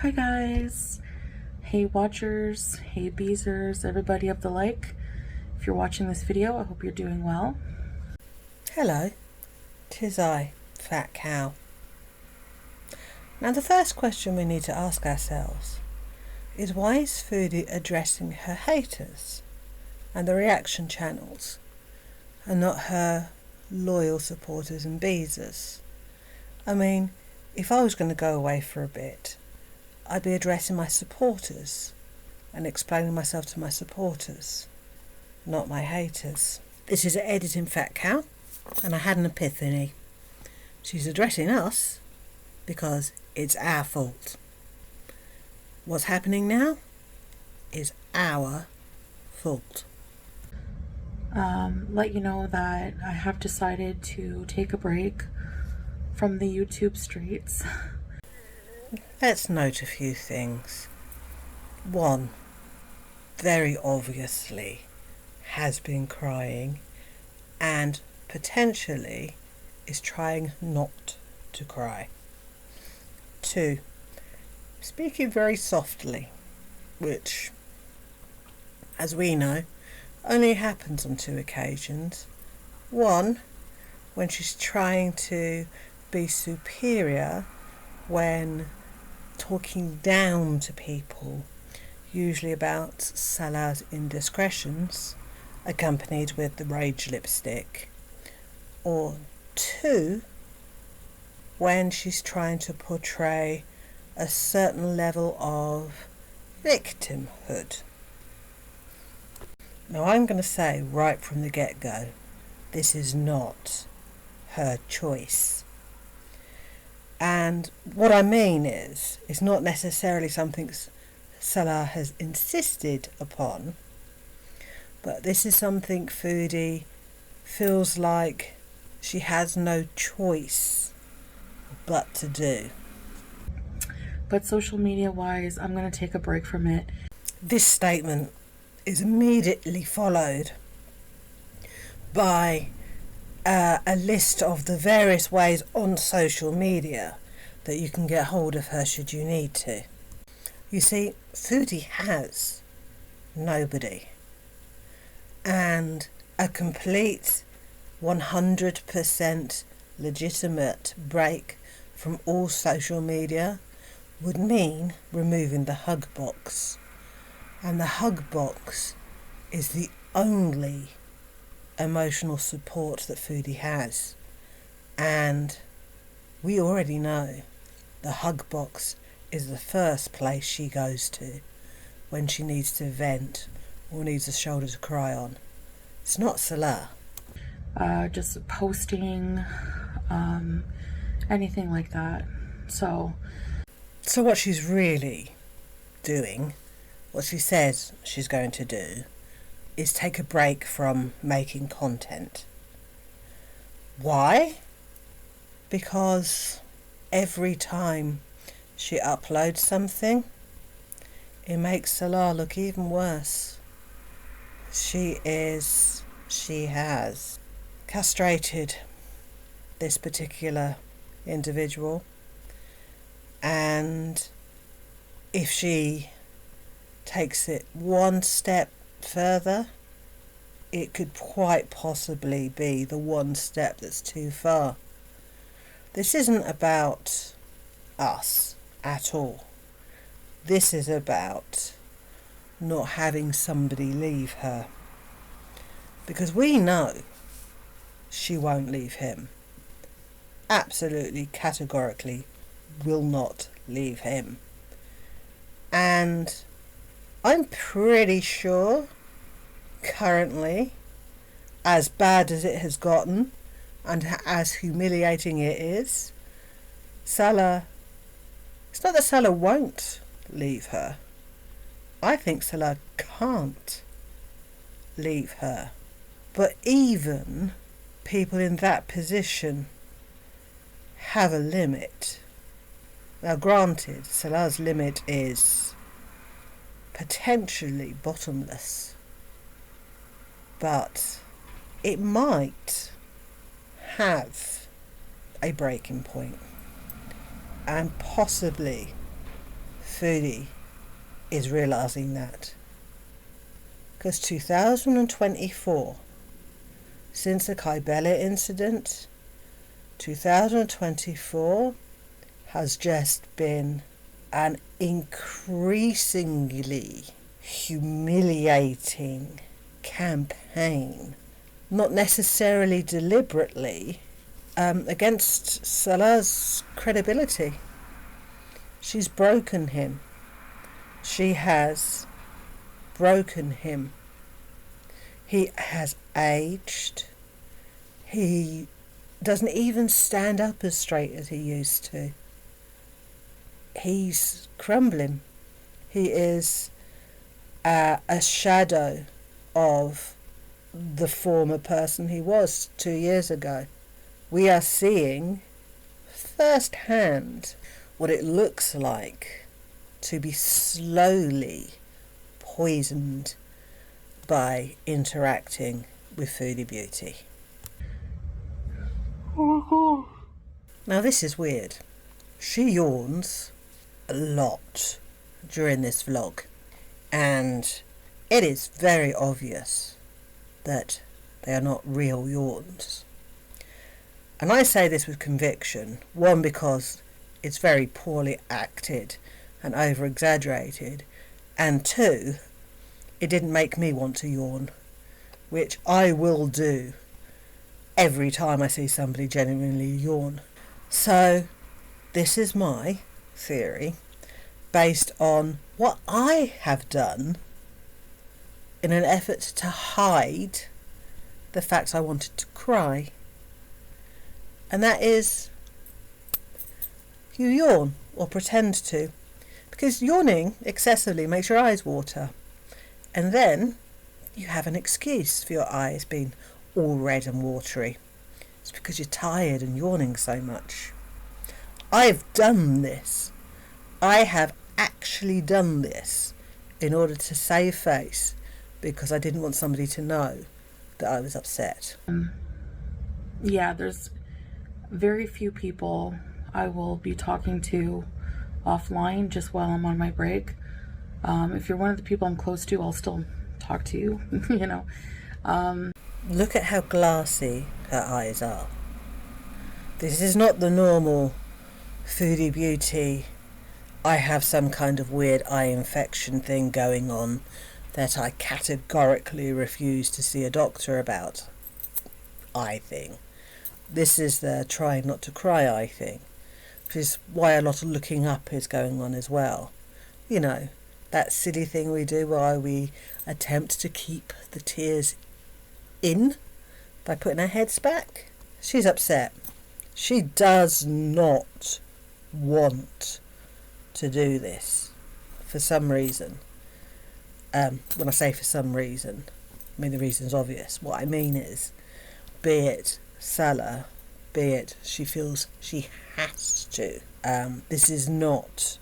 Hi guys, hey watchers, hey beezers, everybody of the like. If you're watching this video, I hope you're doing well. Hello, 'tis I, Fat Cow. Now the first question we need to ask ourselves is, why is Foodie addressing her haters and the reaction channels and not her loyal supporters and beezers? I mean, if I was going to go away for a bit, I'd be addressing my supporters and explaining myself to my supporters, not my haters. This is Editing Fat Cow, and I had an epiphany. She's addressing us because it's our fault. What's happening now is our fault. Let you know that I have decided to take a break from the YouTube streets. Let's note a few things. One, very obviously has been crying and potentially is trying not to cry. Two, speaking very softly, which, as we know, only happens on two occasions. One, when she's trying to be superior when talking down to people, usually about Salah's indiscretions, accompanied with the rage lipstick. Or two, when she's trying to portray a certain level of victimhood. Now I'm going to say right from the get-go, this is not her choice. And what I mean is, it's not necessarily something Salah has insisted upon, but this is something Foodie feels like she has no choice but to do. But social media wise, I'm going to take a break from it. This statement is immediately followed by a list of the various ways on social media that you can get hold of her should you need to. You see, Foodie has nobody, and a complete 100% legitimate break from all social media would mean removing the hug box, and the hug box is the only emotional support that Foodie has, and we already know the hug box is the first place she goes to when she needs to vent or needs a shoulder to cry on. It's not Salah. Just posting, anything like that. So what she's really doing, what she says she's going to do, is take a break from making content. Why? Because every time she uploads something, it makes Salah look even worse. She has castrated this particular individual, and if she takes it one step further, it could quite possibly be the one step that's too far. This isn't about us at all. This is about not having somebody leave her, because we know she won't leave him. Absolutely, categorically will not leave him. And I'm pretty sure currently, as bad as it has gotten and as humiliating it is, Salah, it's not that Salah won't leave her. I think Salah can't leave her. But even people in that position have a limit. Now granted, Salah's limit is potentially bottomless, but it might have a breaking point, and possibly Foodie is realising that. Because 2024, since the Kybella incident, 2024 has just been an increasingly humiliating campaign, not necessarily deliberately, against Salah's credibility. She's broken him. She has broken him. He has aged. He doesn't even stand up as straight as he used to. He's crumbling. He is a shadow of the former person he was 2 years ago. We are seeing firsthand what it looks like to be slowly poisoned by interacting with Foodie Beauty. Now this is weird. She yawns a lot during this vlog, and it is very obvious that they are not real yawns. And I say this with conviction, one, because it's very poorly acted and over-exaggerated, and two, it didn't make me want to yawn, which I will do every time I see somebody genuinely yawn. So this is my theory based on what I have done in an effort to hide the fact I wanted to cry. And that is, you yawn or pretend to, because yawning excessively makes your eyes water, and then you have an excuse for your eyes being all red and watery. It's because you're tired and yawning so much. I've done this. I have actually done this in order to save face, because I didn't want somebody to know that I was upset. Yeah, there's very few people I will be talking to offline just while I'm on my break. If you're one of the people I'm close to, I'll still talk to you, you know. Look at how glassy her eyes are. This is not the normal Foodie Beauty, I have some kind of weird eye infection thing going on that I categorically refuse to see a doctor about eye thing. This is the trying not to cry eye thing, which is why a lot of looking up is going on as well. You know, that silly thing we do while we attempt to keep the tears in by putting our heads back. She's upset. She does not want to do this for some reason. When I say for some reason, I mean the reason's obvious. What I mean is, be it Salah, be it she feels she has to. This is not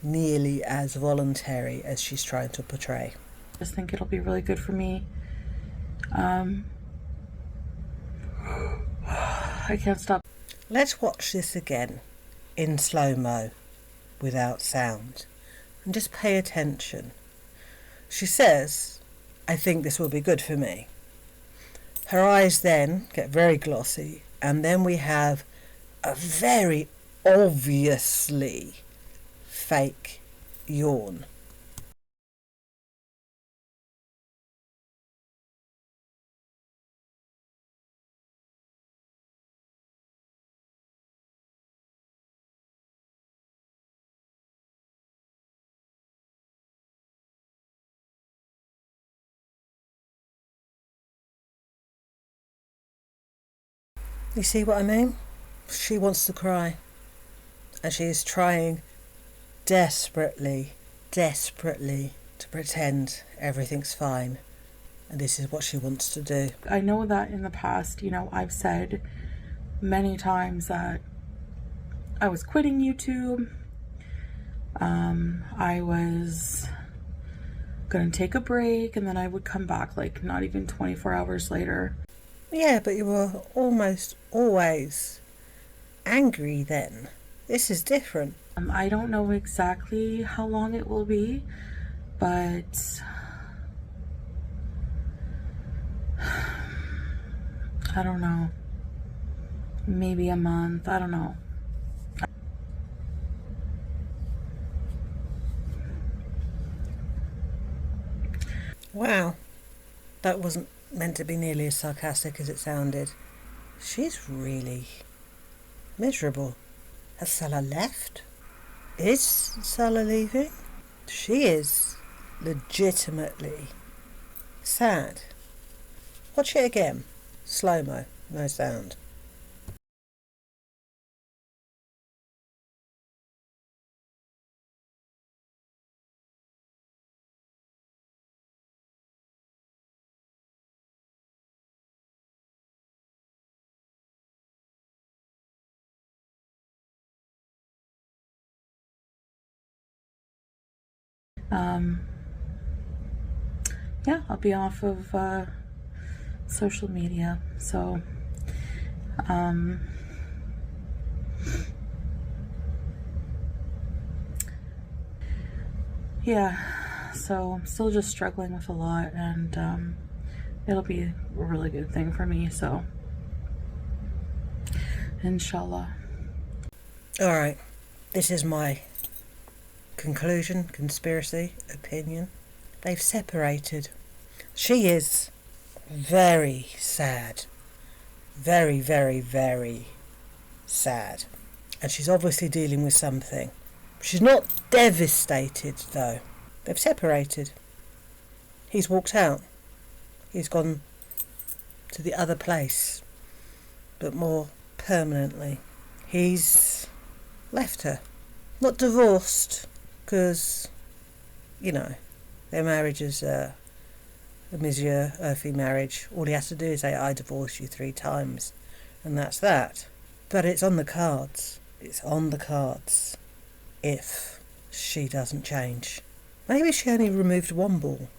nearly as voluntary as she's trying to portray. I just think it'll be really good for me. I can't stop. Let's watch this again in slow-mo without sound and just pay attention. She says, I think this will be good for me. Her eyes then get very glossy, and then we have a very obviously fake yawn. You see what I mean? She wants to cry, and she is trying desperately to pretend everything's fine, and this is what she wants to do. I know that in the past, you know, I've said many times that I was quitting YouTube. I was gonna take a break, and then I would come back like not even 24 hours later. Yeah, but you were almost always angry then. This is different. I don't know exactly how long it will be, but I don't know. Maybe a month. I don't know. Wow. That wasn't meant to be nearly as sarcastic as it sounded. She's really miserable. Has Salah left? Is Salah leaving? She is legitimately sad. Watch it again. Slow-mo, no sound. Yeah, I'll be off of social media, so yeah, so I'm still just struggling with a lot, and it'll be a really good thing for me, so inshallah. Alright, this is my conclusion, conspiracy, opinion. They've separated. She is very sad. Very, very, very sad. And she's obviously dealing with something. She's not devastated, though. They've separated. He's walked out. He's gone to the other place, but more permanently. He's left her. Not divorced, because, you know, their marriage is a Monsieur earthly marriage. All he has to do is say, I divorce you 3 times, and that's that. But it's on the cards. It's on the cards if she doesn't change. Maybe she only removed 1 ball.